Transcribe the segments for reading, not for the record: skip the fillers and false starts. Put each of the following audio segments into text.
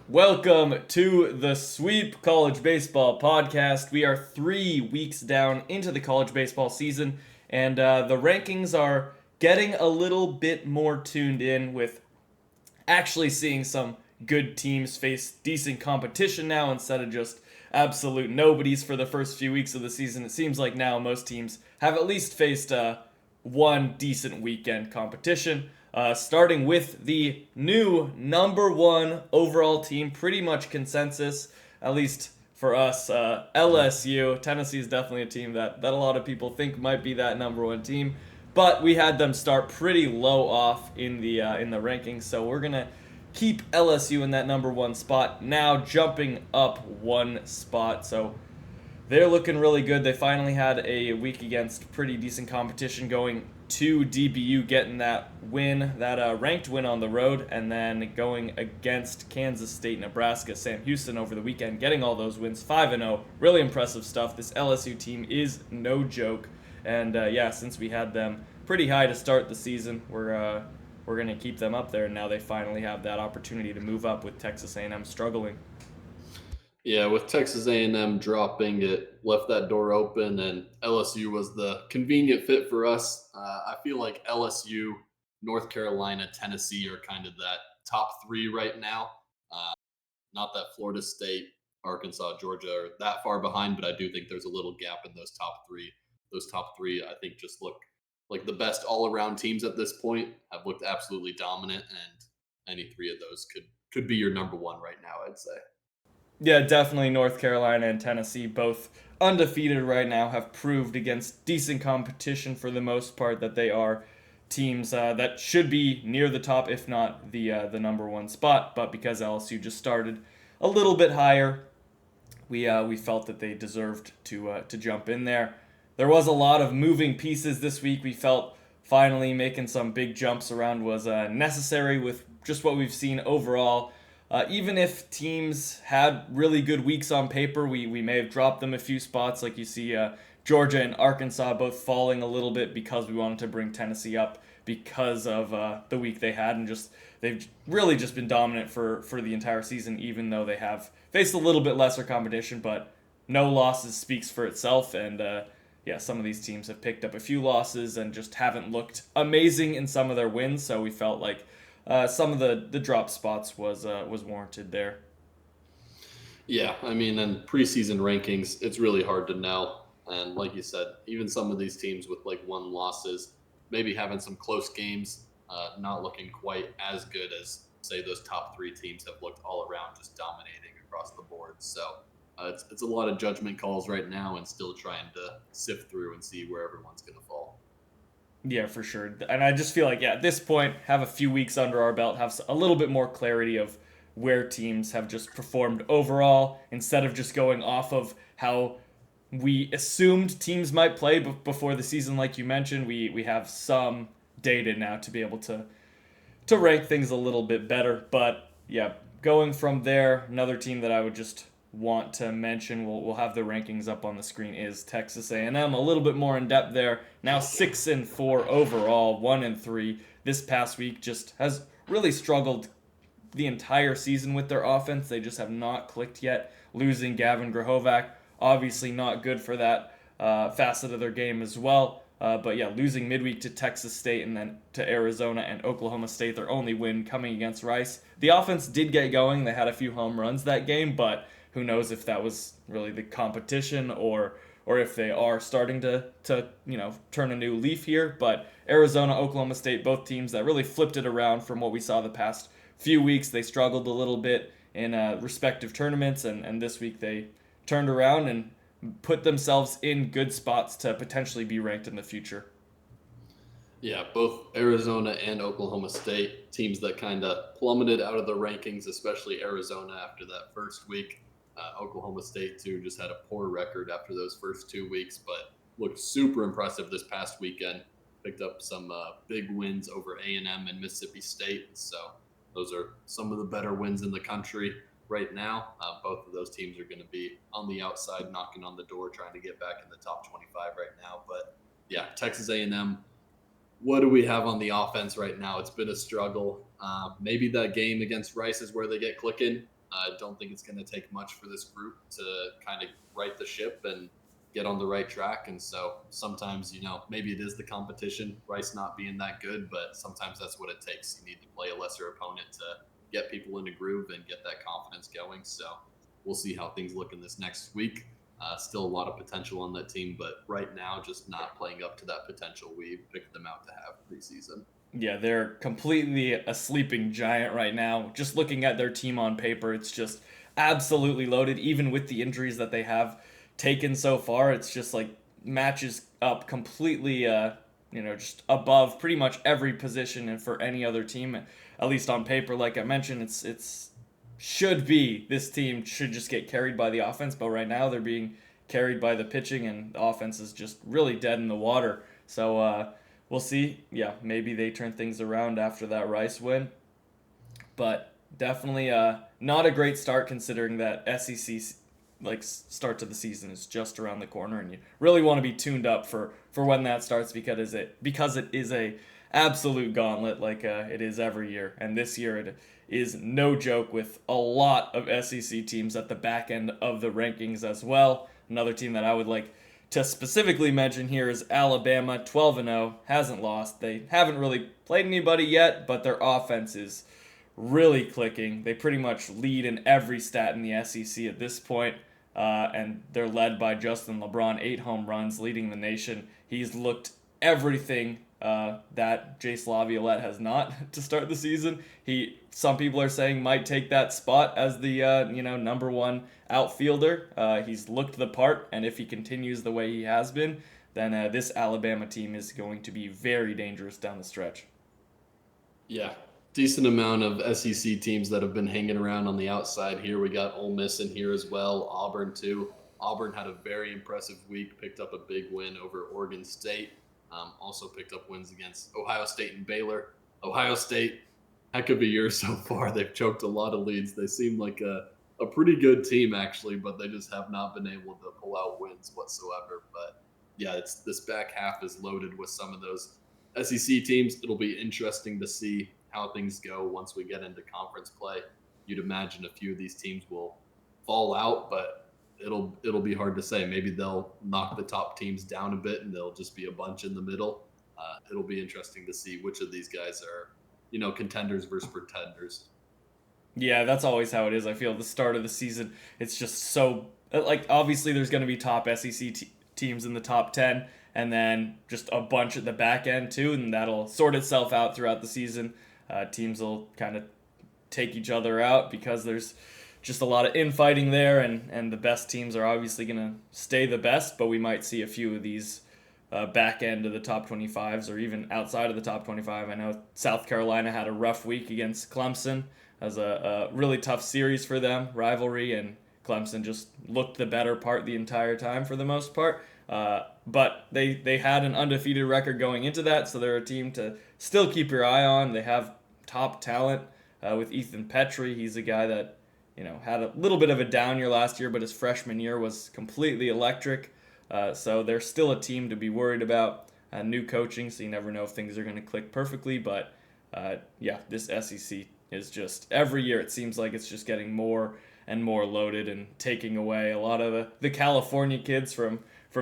Welcome to the Sweep College Baseball Podcast. We are 3 weeks down into the college baseball season, and the rankings are getting a little bit more tuned in with actually seeing some good teams face decent competition now instead of just absolute nobodies for the first few weeks of the season. It seems like now most teams have at least faced one decent weekend competition. Starting with the new number one overall team, pretty much consensus, at least for us, LSU. Tennessee is definitely a team that a lot of people think might be that number one team, but we had them start pretty low off in the rankings, so we're gonna keep LSU in that number one spot. Now jumping up one spot, so they're looking really good. They finally had a week against pretty decent competition, going to DBU, getting that win, that ranked win on the road, and then going against Kansas State, Nebraska, Sam Houston over the weekend, getting all those wins, 5-0. Really impressive stuff. This LSU team is no joke, and since we had them pretty high to start the season, we're gonna keep them up there. And now they finally have that opportunity to move up with Texas A&M struggling. Yeah, with Texas A&M dropping, it left that door open, and LSU was the convenient fit for us. I feel like LSU, North Carolina, Tennessee are kind of that top three right now. Uh, Not that Florida State, Arkansas, Georgia are that far behind, but I do think there's a little gap in those top three. Those top three, I think, just look like the best all-around teams at this point. Have looked absolutely dominant, and any three of those could be your number one right now, I'd say. Yeah, definitely North Carolina and Tennessee, both undefeated right now, have proved against decent competition for the most part that they are teams that should be near the top, if not the number one spot. But because LSU just started a little bit higher, we felt that they deserved to jump in there. There was a lot of moving pieces this week. We felt finally making some big jumps around was necessary with just what we've seen overall. Even if teams had really good weeks on paper, we may have dropped them a few spots. Like you see Georgia and Arkansas both falling a little bit because we wanted to bring Tennessee up because of the week they had, and just they've really just been dominant for the entire season, even though they have faced a little bit lesser competition. But no losses speaks for itself, and some of these teams have picked up a few losses and just haven't looked amazing in some of their wins. So we felt like some of the drop spots was warranted there. Yeah, I mean, in preseason rankings, it's really hard to know. And like you said, even some of these teams with like one losses, maybe having some close games, not looking quite as good as say those top three teams have looked all around, just dominating across the board. So it's a lot of judgment calls right now, and still trying to sift through and see where everyone's going to fall. Yeah, for sure. And I just feel like, at this point, have a few weeks under our belt, have a little bit more clarity of where teams have just performed overall instead of just going off of how we assumed teams might play before the season. Like you mentioned, we have some data now to be able to rank things a little bit better. But yeah, going from there, another team that I would just want to mention, we'll have the rankings up on the screen, is Texas A&M. A little bit more in depth there. Now 6-4 overall, 1-3 this past week. Just has really struggled the entire season with their offense. They just have not clicked yet. Losing Gavin Grahovac, obviously not good for that facet of their game as well. But yeah, losing midweek to Texas State and then to Arizona and Oklahoma State, their only win coming against Rice. The offense did get going. They had a few home runs that game, but who knows if that was really the competition or if they are starting to turn a new leaf here. But Arizona, Oklahoma State, both teams that really flipped it around from what we saw the past few weeks. They struggled a little bit in respective tournaments, and this week they turned around and put themselves in good spots to potentially be ranked in the future. Yeah, both Arizona and Oklahoma State, teams that kind of plummeted out of the rankings, especially Arizona after that first week. Oklahoma State, too, just had a poor record after those first 2 weeks, but looked super impressive this past weekend. Picked up some big wins over A&M and Mississippi State. So those are some of the better wins in the country right now. Both of those teams are going to be on the outside, knocking on the door, trying to get back in the top 25 right now. But yeah, Texas A&M, what do we have on the offense right now? It's been a struggle. Maybe that game against Rice is where they get clicking. I don't think it's going to take much for this group to kind of right the ship and get on the right track. And so sometimes, maybe it is the competition, Rice not being that good, but sometimes that's what it takes. You need to play a lesser opponent to get people in a groove and get that confidence going. So we'll see how things look in this next week. Still a lot of potential on that team, but right now just not playing up to that potential we picked them out to have preseason. Yeah, they're completely a sleeping giant right now. Just looking at their team on paper, it's just absolutely loaded. Even with the injuries that they have taken so far, it's just like matches up completely, just above pretty much every position and for any other team, at least on paper. Like I mentioned, it's should be this team should just get carried by the offense, but right now they're being carried by the pitching, and the offense is just really dead in the water. So we'll see. Yeah, maybe they turn things around after that Rice win, but definitely not a great start considering that SEC start to the season is just around the corner, and you really want to be tuned up for when that starts because it is a absolute gauntlet like it is every year, and this year it is no joke with a lot of SEC teams at the back end of the rankings as well. Another team that I would like to specifically mention here is Alabama, 12-0, hasn't lost. They haven't really played anybody yet, but their offense is really clicking. They pretty much lead in every stat in the SEC at this point, and they're led by Justin LeBron, 8 home runs, leading the nation. He's looked everything that Jace Laviolette has not to start the season. Some people are saying might take that spot as the number one outfielder. He's looked the part, and if he continues the way he has been, then this Alabama team is going to be very dangerous down the stretch. Yeah, decent amount of SEC teams that have been hanging around on the outside here. We got Ole Miss in here as well, Auburn too. Auburn had a very impressive week, picked up a big win over Oregon State. Also picked up wins against Ohio State and Baylor. Ohio State, heck of a year so far. They've choked a lot of leads. They seem like a pretty good team, actually, but they just have not been able to pull out wins whatsoever. But yeah, this back half is loaded with some of those SEC teams. It'll be interesting to see how things go once we get into conference play. You'd imagine a few of these teams will fall out, but it'll be hard to say. Maybe they'll knock the top teams down a bit, and there'll just be a bunch in the middle. It'll be interesting to see which of these guys are, contenders versus pretenders. Yeah, that's always how it is. I feel the start of the season, it's just so obviously there's going to be top SEC teams in the top 10, and then just a bunch at the back end too, and that'll sort itself out throughout the season. Teams will kind of take each other out because there's just a lot of infighting there, and the best teams are obviously going to stay the best, but we might see a few of these back end of the top 25s or even outside of the top 25. I know South Carolina had a rough week against Clemson as a really tough series for them, rivalry, and Clemson just looked the better part the entire time for the most part. But they had an undefeated record going into that, so they're a team to still keep your eye on. They have top talent with Ethan Petrie. He's a guy that had a little bit of a down year last year, but his freshman year was completely electric. So they're still a team to be worried about. New coaching, so you never know if things are going to click perfectly. But this SEC is just every year it seems like it's just getting more and more loaded and taking away a lot of the California kids from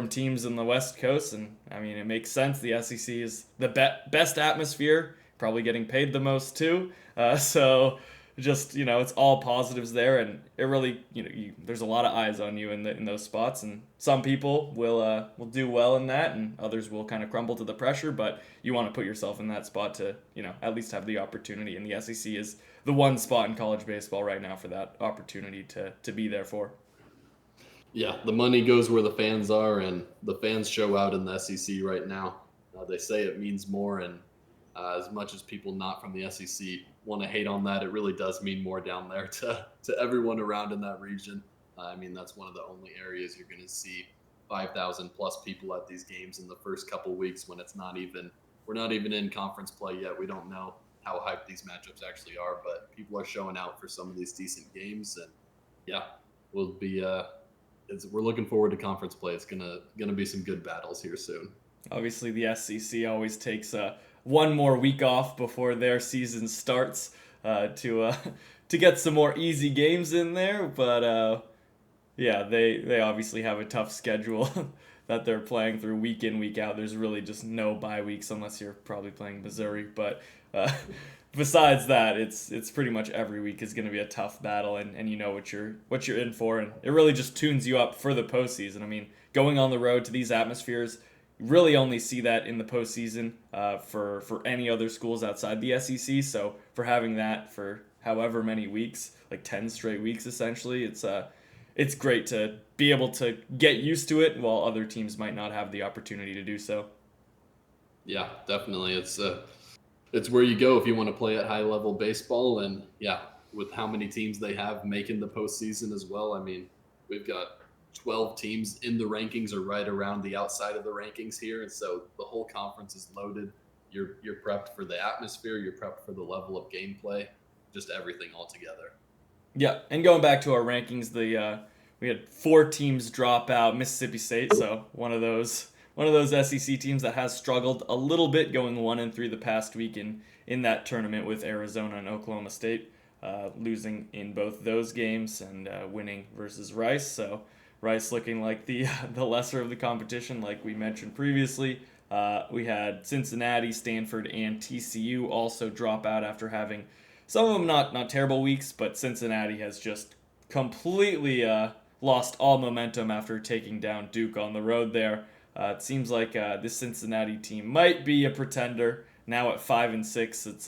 teams in the West Coast. And I mean, it makes sense. The SEC is the best atmosphere, probably getting paid the most too. So just it's all positives there, and it really there's a lot of eyes on you in those spots, and some people will do well in that, and others will kind of crumble to the pressure. But you want to put yourself in that spot to at least have the opportunity, and the SEC is the one spot in college baseball right now for that opportunity to be there for. Yeah, the money goes where the fans are, and the fans show out in the SEC right now. They say it means more, and as much as people not from the SEC want to hate on that, it really does mean more down there to everyone around in that region. I mean, that's one of the only areas you're going to see 5,000 plus people at these games in the first couple weeks when we're not even in conference play yet. We don't know how hyped these matchups actually are, but people are showing out for some of these decent games, and yeah, we'll be we're looking forward to conference play. It's gonna be some good battles here soon. Obviously, the SEC always takes one more week off before their season starts to to get some more easy games in there, but yeah, they obviously have a tough schedule that they're playing through week in, week out. There's really just no bye weeks unless you're probably playing Missouri. But besides that, it's pretty much every week is going to be a tough battle, and you know what you're in for, and it really just tunes you up for the postseason. I mean, going on the road to these atmospheres, you really only see that in the postseason for any other schools outside the SEC. So for having that for however many weeks, like 10 straight weeks essentially, it's great to be able to get used to it while other teams might not have the opportunity to do so. Yeah, definitely. It's where you go if you want to play at high level baseball. And yeah, with how many teams they have making the postseason as well. I mean, we've got 12 teams in the rankings or right around the outside of the rankings here. And so the whole conference is loaded. You're prepped for the atmosphere, you're prepped for the level of gameplay, just everything all together. Yeah, and going back to our rankings, we had 4 teams drop out. Mississippi State, so one of those SEC teams that has struggled a little bit, going 1-3 the past week in that tournament with Arizona and Oklahoma State, losing in both those games and winning versus Rice. So Rice looking like the lesser of the competition, like we mentioned previously. We had Cincinnati, Stanford, and TCU also drop out after having some of them not terrible weeks, but Cincinnati has just completely lost all momentum after taking down Duke on the road there. It seems like this Cincinnati team might be a pretender now at 5-6. It's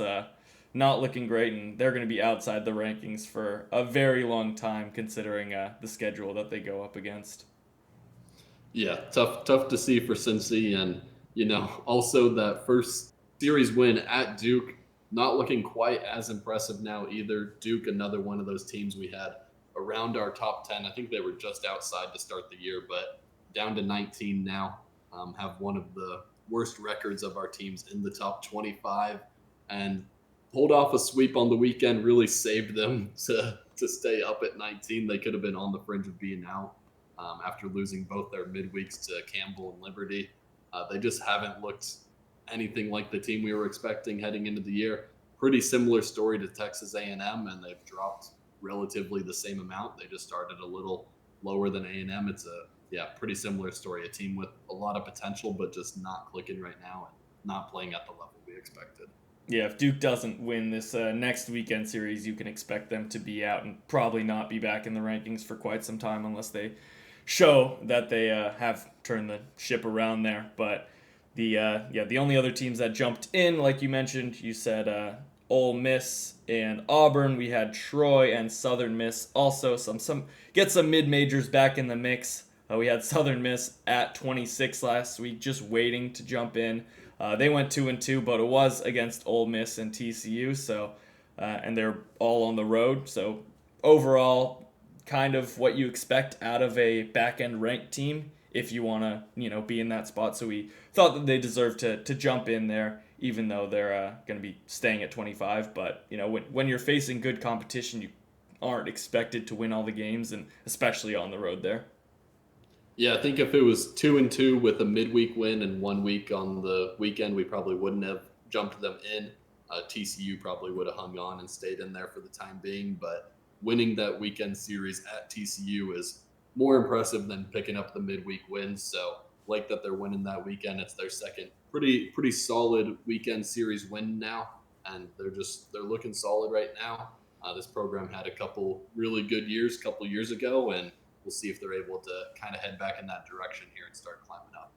not looking great, and they're going to be outside the rankings for a very long time, considering the schedule that they go up against. Yeah, tough to see for Cincy, and also that first series win at Duke, not looking quite as impressive now either. Duke, another one of those teams we had around our top 10. I think they were just outside to start the year, but down to 19 now. Have one of the worst records of our teams in the top 25, and pulled off a sweep on the weekend. Really saved them to stay up at 19. They could have been on the fringe of being out after losing both their midweeks to Campbell and Liberty. They just haven't looked anything like the team we were expecting heading into the year. Pretty similar story to Texas A&M, and they've dropped relatively the same amount. They just started a little lower than A&M. It's a pretty similar story. A team with a lot of potential, but just not clicking right now and not playing at the level we expected. Yeah, if Duke doesn't win this next weekend series, you can expect them to be out and probably not be back in the rankings for quite some time unless they show that they have turned the ship around there. But the only other teams that jumped in, like you mentioned, you said Ole Miss and Auburn. We had Troy and Southern Miss also. Some get some mid majors back in the mix. We had Southern Miss at 26 last week, just waiting to jump in. They went 2-2, but it was against Ole Miss and TCU. So and they're all on the road. So overall, kind of what you expect out of a back end ranked team if you want to be in that spot. So we thought that they deserved to jump in there, even though they're going to be staying at 25. But when you're facing good competition, you aren't expected to win all the games, and especially on the road there. Yeah, I think if it was 2-2 with a midweek win and 1 week on the weekend, we probably wouldn't have jumped them in. TCU probably would have hung on and stayed in there for the time being, but winning that weekend series at TCU is more impressive than picking up the midweek wins. So like that they're winning that weekend. It's their second pretty solid weekend series win now, and they're looking solid right now. This program had a couple really good years a couple years ago, and we'll see if they're able to kind of head back in that direction here and start climbing up.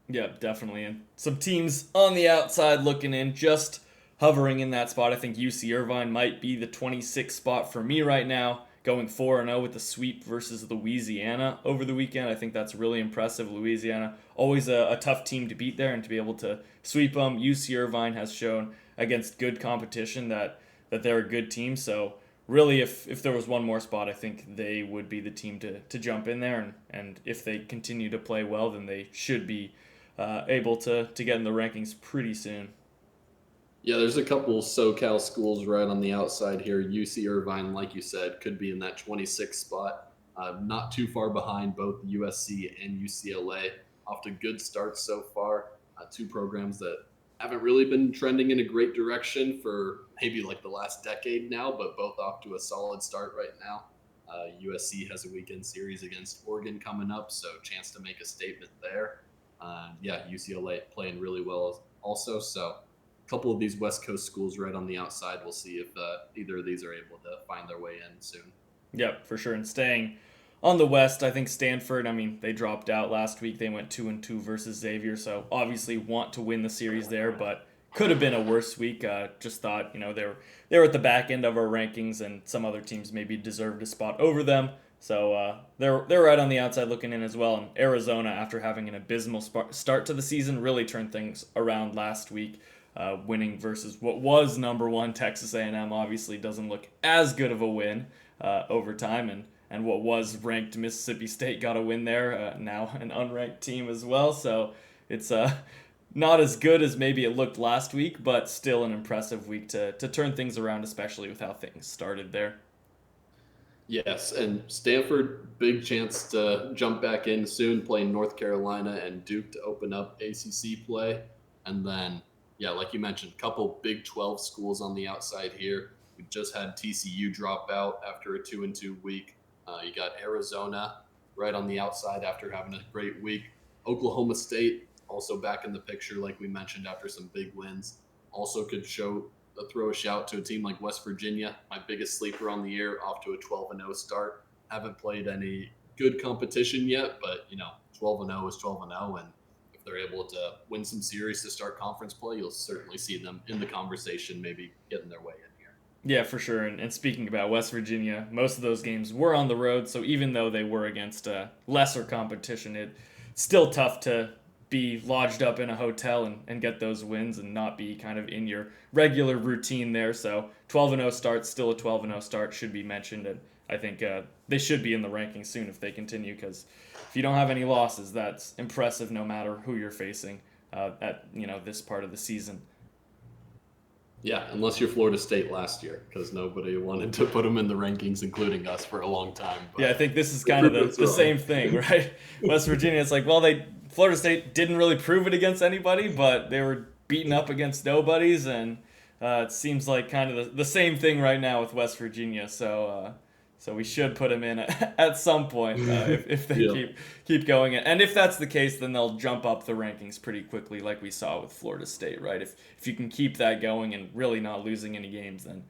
Yeah, definitely. And some teams on the outside looking in, just hovering in that spot. I think UC Irvine might be the 26th spot for me right now, going 4-0 with the sweep versus Louisiana over the weekend. I think that's really impressive. Louisiana, always a tough team to beat there, and to be able to sweep them. UC Irvine has shown against good competition that they're a good team. So really, if there was one more spot, I think they would be the team to jump in there. And if they continue to play well, then they should be able to get in the rankings pretty soon. Yeah, there's a couple SoCal schools right on the outside here. UC Irvine, like you said, could be in that 26th spot. Not too far behind both USC and UCLA. Off to good starts so far. Two programs that haven't really been trending in a great direction for maybe like the last decade now, but both off to a solid start right now. USC has a weekend series against Oregon coming up, so chance to make a statement there. UCLA playing really well also. So a couple of these West Coast schools right on the outside. We'll see if either of these are able to find their way in soon. Yep, for sure. And staying on the West, I think Stanford, I mean, they dropped out last week. They went 2-2 versus Xavier, so obviously want to win the series there, but could have been a worse week. Just thought, they were at the back end of our rankings, and some other teams maybe deserved a spot over them. So they're right on the outside looking in as well. And Arizona, after having an abysmal start to the season, really turned things around last week, winning versus what was number one Texas A&M. Obviously, doesn't look as good of a win over time, and what was ranked Mississippi State got a win there. Now an unranked team as well. So it's not as good as maybe it looked last week, but still an impressive week to turn things around, especially with how things started there. Yes, and Stanford, big chance to jump back in soon, playing North Carolina and Duke to open up ACC play. And then, like you mentioned, a couple Big 12 schools on the outside here. We just had TCU drop out after a 2-2 week. You got Arizona right on the outside after having a great week. Oklahoma State also back in the picture, like we mentioned, after some big wins. Also could throw a shout to a team like West Virginia, my biggest sleeper on the year, off to a 12-0 start. Haven't played any good competition yet, but 12-0 is 12-0, and if they're able to win some series to start conference play, you'll certainly see them in the conversation, maybe getting their way in here. Yeah, for sure. And speaking about West Virginia, most of those games were on the road, so even though they were against lesser competition, it's still tough to be lodged up in a hotel and get those wins and not be kind of in your regular routine there. So 12-0 start, still a 12-0 start, should be mentioned, and I think they should be in the rankings soon if they continue, because if you don't have any losses, that's impressive no matter who you're facing at this part of the season. Yeah, unless you're Florida State last year, because nobody wanted to put them in the rankings, including us, for a long time. But yeah, I think this is kind of the same thing, right? West Virginia, it's like, well, Florida State didn't really prove it against anybody, but they were beaten up against nobodies, and it seems like kind of the same thing right now with West Virginia. So we should put them in at some point if they keep going. And if that's the case, then they'll jump up the rankings pretty quickly, like we saw with Florida State, right? If you can keep that going and really not losing any games, then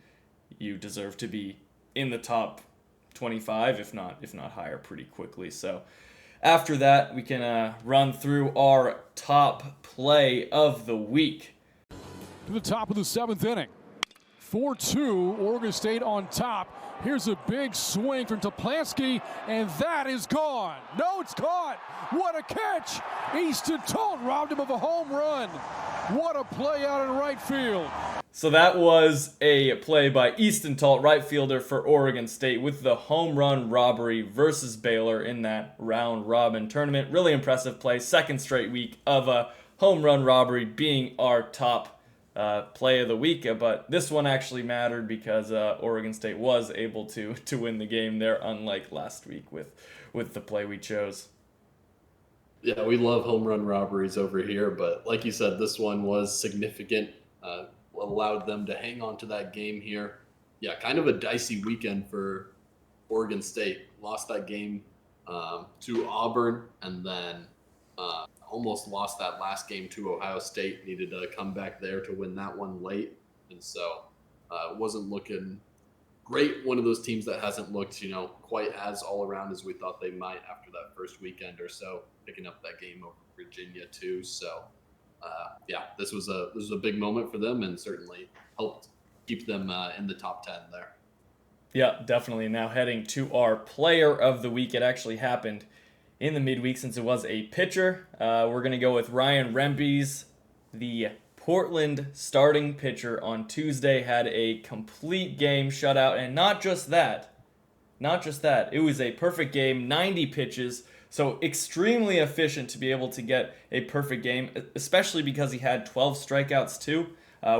you deserve to be in the top 25, if not higher, pretty quickly. So after that, we can run through our top play of the week. To the top of the seventh inning. 4-2, Oregon State on top. Here's a big swing from Toplansky, and that is gone. No, it's caught. What a catch. Easton Tolt robbed him of a home run. What a play out in right field. So that was a play by Easton Tolt, right fielder for Oregon State, with the home run robbery versus Baylor in that round robin tournament. Really impressive play. Second straight week of a home run robbery being our top play of the week, but this one actually mattered because Oregon State was able to win the game there, unlike last week with the play we chose. Yeah, we love home run robberies over here, but like you said, this one was significant. Allowed them to hang on to that game here. Yeah, kind of a dicey weekend for Oregon State. Lost that game to Auburn, and then almost lost that last game to Ohio State. Needed to come back there to win that one late, and so it wasn't looking great. One of those teams that hasn't looked, quite as all around as we thought they might after that first weekend or so, picking up that game over Virginia too. So this was a big moment for them, and certainly helped keep them in the top 10 there. Yeah, definitely. Now heading to our player of the week. It actually happened in the midweek since it was a pitcher. We're going to go with Ryan Rembies, the Portland starting pitcher on Tuesday. Had a complete game shutout, and not just that. It was a perfect game, 90 pitches, so extremely efficient to be able to get a perfect game, especially because he had 12 strikeouts too,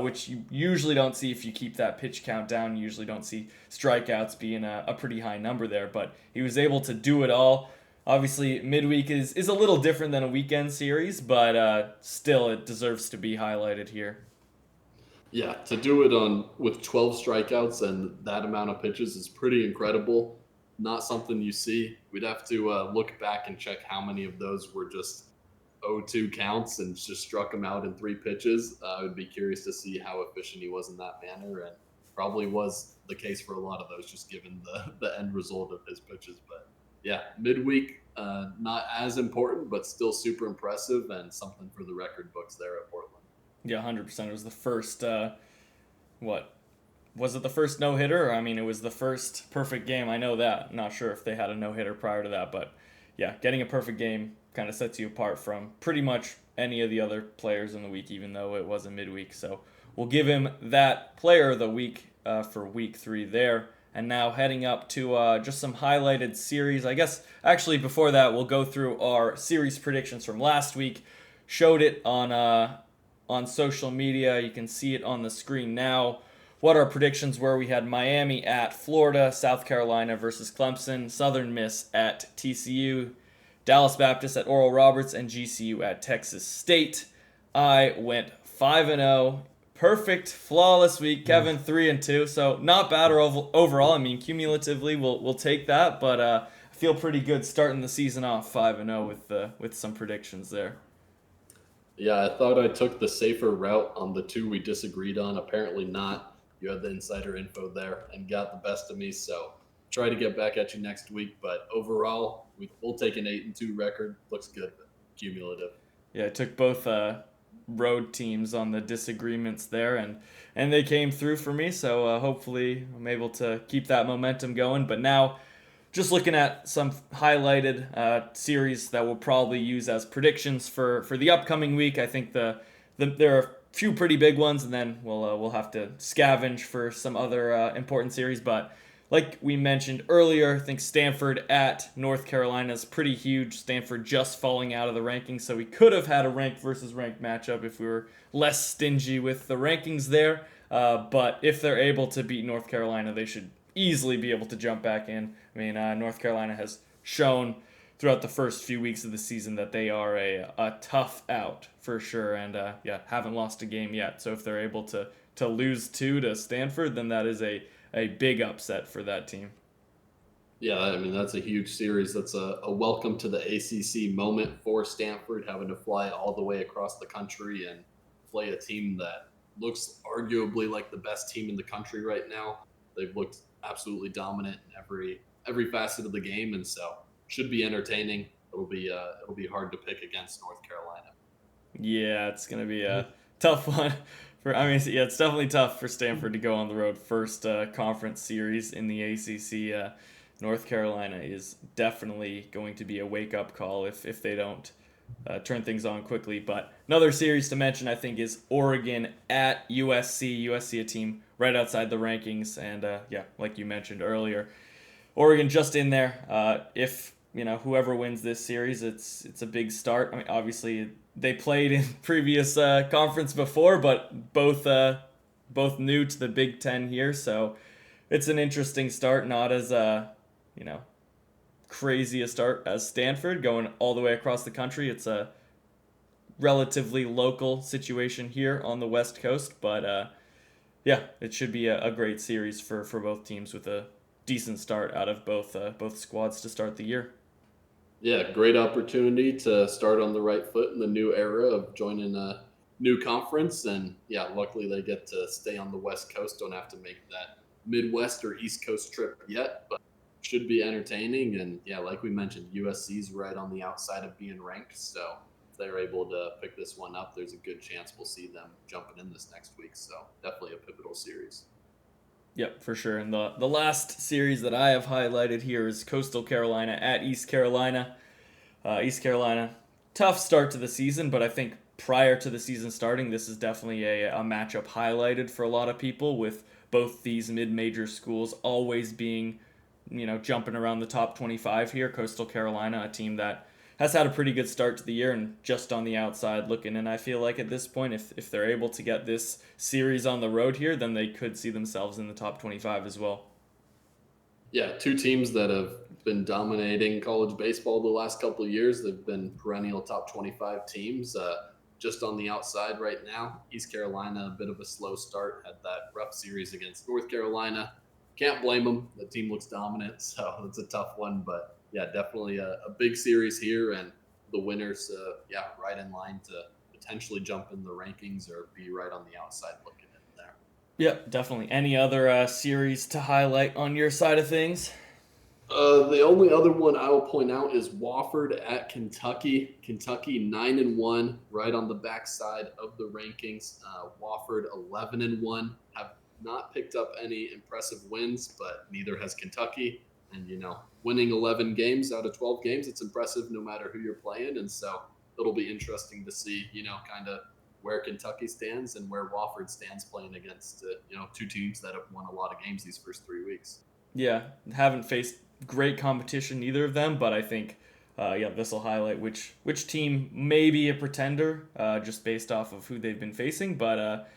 which you usually don't see if you keep that pitch count down. You usually don't see strikeouts being a pretty high number there, but he was able to do it all. Obviously, midweek is a little different than a weekend series, but still it deserves to be highlighted here. Yeah, to do it on with 12 strikeouts and that amount of pitches is pretty incredible. Not something you see. We'd have to look back and check how many of those were just 0-2 counts and just struck him out in 3 pitches. I would be curious to see how efficient he was in that manner, and probably was the case for a lot of those, just given the end result of his pitches. But yeah, midweek, not as important, but still super impressive and something for the record books there at Portland. Yeah, 100%. It was the first, what? Was it the first no-hitter? I mean, it was the first perfect game. I know that. Not sure if they had a no-hitter prior to that, but yeah, getting a perfect game kind of sets you apart from pretty much any of the other players in the week, even though it was a midweek. So we'll give him that player of the week for week 3 there. And now heading up to just some highlighted series. I guess, actually, before that, we'll go through our series predictions from last week. Showed it on social media. You can see it on the screen now. What our predictions were: we had Miami at Florida, South Carolina versus Clemson, Southern Miss at TCU, Dallas Baptist at Oral Roberts, and GCU at Texas State. I went 5-0. Perfect, flawless week. Kevin 3-2. So not bad overall. I mean, cumulatively, we'll take that. But I feel pretty good starting the season off 5-0 with some predictions there. Yeah, I thought I took the safer route on the 2 we disagreed on. Apparently not. You had the insider info there and got the best of me. So try to get back at you next week. But overall, we'll take an 8-2 record. Looks good, but cumulative. Yeah, I took both road teams on the disagreements there, and they came through for me. So hopefully I'm able to keep that momentum going. But now, just looking at some highlighted series that we'll probably use as predictions for the upcoming week. I think there are a few pretty big ones, and then we'll have to scavenge for some other important series. But like we mentioned earlier, I think Stanford at North Carolina is pretty huge. Stanford just falling out of the rankings, so we could have had a ranked versus ranked matchup if we were less stingy with the rankings there. But if they're able to beat North Carolina, they should easily be able to jump back in. I mean, North Carolina has shown throughout the first few weeks of the season that they are a tough out for sure, and haven't lost a game yet. So if they're able to lose 2 to Stanford, then that is a big upset for that team. Yeah, I mean, that's a huge series. That's a welcome to the ACC moment for Stanford, having to fly all the way across the country and play a team that looks arguably like the best team in the country right now. They've looked absolutely dominant in every facet of the game, and so should be entertaining. It'll be hard to pick against North Carolina. Yeah, it's gonna be a tough one. It's definitely tough for Stanford to go on the road. First conference series in the ACC. North Carolina is definitely going to be a wake-up call if they don't turn things on quickly. But another series to mention, I think, is Oregon at USC. USC, a team right outside the rankings, and like you mentioned earlier, Oregon just in there. If whoever wins this series, it's a big start. I mean, obviously they played in previous conference before, but both new to the Big Ten here, so it's an interesting start. Not as crazy a start as Stanford going all the way across the country. It's a relatively local situation here on the West Coast, but it should be a great series for both teams with a decent start out of both squads to start the year. Yeah, great opportunity to start on the right foot in the new era of joining a new conference. And luckily they get to stay on the West Coast, don't have to make that Midwest or East Coast trip yet, but should be entertaining. And like we mentioned, USC's right on the outside of being ranked. So if they're able to pick this one up, there's a good chance we'll see them jumping in this next week. So definitely a pivotal series. Yep, for sure. And the last series that I have highlighted here is Coastal Carolina at East Carolina. East Carolina, tough start to the season, but I think prior to the season starting, this is definitely a matchup highlighted for a lot of people, with both these mid-major schools always being, jumping around the top 25 here. Coastal Carolina, a team that has had a pretty good start to the year and just on the outside looking. And I feel like at this point, if they're able to get this series on the road here, then they could see themselves in the top 25 as well. Yeah, 2 teams that have been dominating college baseball the last couple of years. They've been perennial top 25 teams. Just on the outside right now, East Carolina, a bit of a slow start, had that rough series against North Carolina. Can't blame them. The team looks dominant, so it's a tough one. But yeah, definitely a big series here, and the winners, right in line to potentially jump in the rankings or be right on the outside looking in there. Yeah, definitely. Any other series to highlight on your side of things? The only other one I will point out is Wofford at Kentucky. Kentucky 9-1, right on the backside of the rankings. Wofford 11-1, have not picked up any impressive wins, but neither has Kentucky. And winning 11 games out of 12 games, it's impressive no matter who you're playing. And so it'll be interesting to see, kind of where Kentucky stands and where Wofford stands playing against, two teams that have won a lot of games these first 3 weeks. Yeah, haven't faced great competition, neither of them, but I think, this will highlight which team may be a pretender, just based off of who they've been facing. But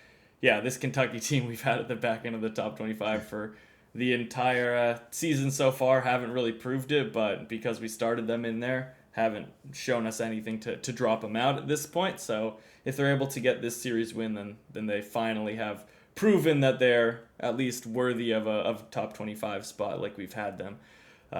this Kentucky team we've had at the back end of the top 25 for the entire season so far haven't really proved it, but because we started them in there, haven't shown us anything to drop them out at this point. So if they're able to get this series win, then they finally have proven that they're at least worthy of a top 25 spot like we've had them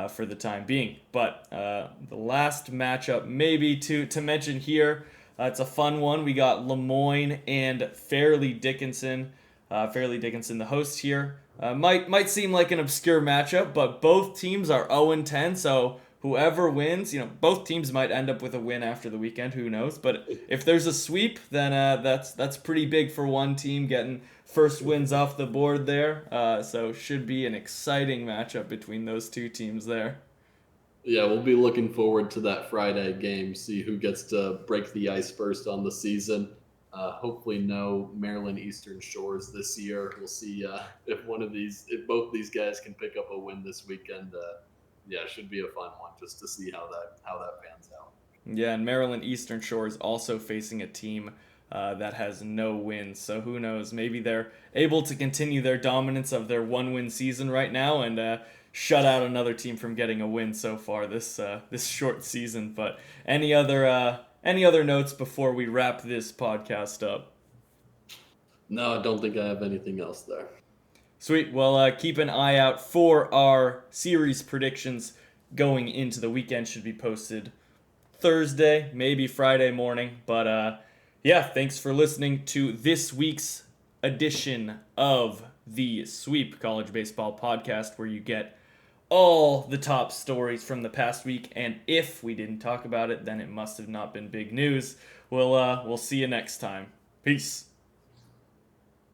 for the time being. But the last matchup maybe to mention here, it's a fun one. We got Lemoyne and Fairleigh Dickinson. Fairleigh Dickinson, the host here. Might seem like an obscure matchup, but both teams are 0-10, so whoever wins, both teams might end up with a win after the weekend. Who knows? But if there's a sweep, then that's pretty big for one team getting first wins off the board there. So should be an exciting matchup between those two teams there. Yeah, we'll be looking forward to that Friday game, see who gets to break the ice first on the season. Hopefully no Maryland Eastern Shores this year. We'll see if both these guys can pick up a win this weekend. It should be a fun one just to see how that pans out. Yeah, and Maryland Eastern Shore is also facing a team that has no wins. So who knows? Maybe they're able to continue their dominance of their one-win season right now and shut out another team from getting a win so far this short season. But any other notes before we wrap this podcast up? No, I don't think I have anything else there. Sweet. Well, keep an eye out for our series predictions going into the weekend. Should be posted Thursday, maybe Friday morning. But thanks for listening to this week's edition of the Sweep College Baseball Podcast, where you get all the top stories from the past week. And if we didn't talk about it, then it must have not been big news. We'll see you next time. Peace.